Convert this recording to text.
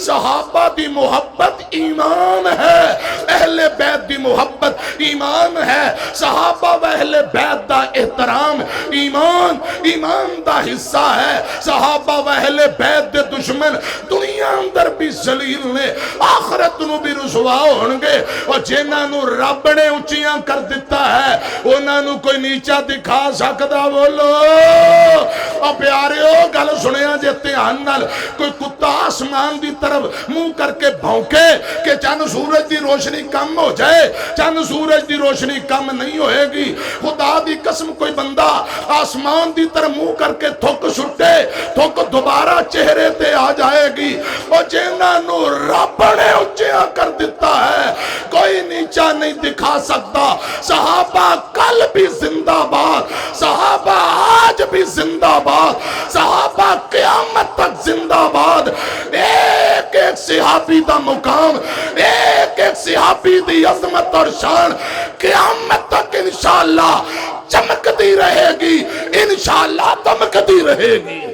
सहाबा दी मुहब्बत ईमान है, अहले बैत दी मुहब्बत ईमान है, सहाबा व अहले बैत दा एहतराम ईमान दा हिस्सा है। सहाबा व अहले बैत दे दुश्मन दुनिया अंदर भी जलील ने, आखिरत नूं भी रुसवा होणगे। और जिन्हां नूं रब ने उच्चियां कर दिता है उन्हां नूं कोई नीचा दिखा सकदा? बोलो और प्यारिओ गल सुनिया जे ध्यान नाल। कोई कुत्ता आसमान की तरफ मुंह करके भौंके कि चंद सूरज की रोशनी कम हो जाए, चंद सूरज की रोशनी कम नहीं होएगी। खुदा की कसम कोई बंदा आसमान की तरफ मुंह करके थुक सुटे, थुक दोबारा चेहरे ते आ जाएगी। और जिन्हां नूं रब ने उच्चिया कर दिता है कोई नीचा नहीं दिखा सकता। सहाबा कल भी जिंदाबाद, सहाबा आज भी जिंदाबाद, सहाबा क़यामत तक जिंदाबाद। एक एक सहाबी दा मुकाम, एक एक सहाबी दी अजमत और शान क़यामत तक इंशाअल्लाह चमकती रहेगी, इंशाअल्लाह दमकती रहेगी।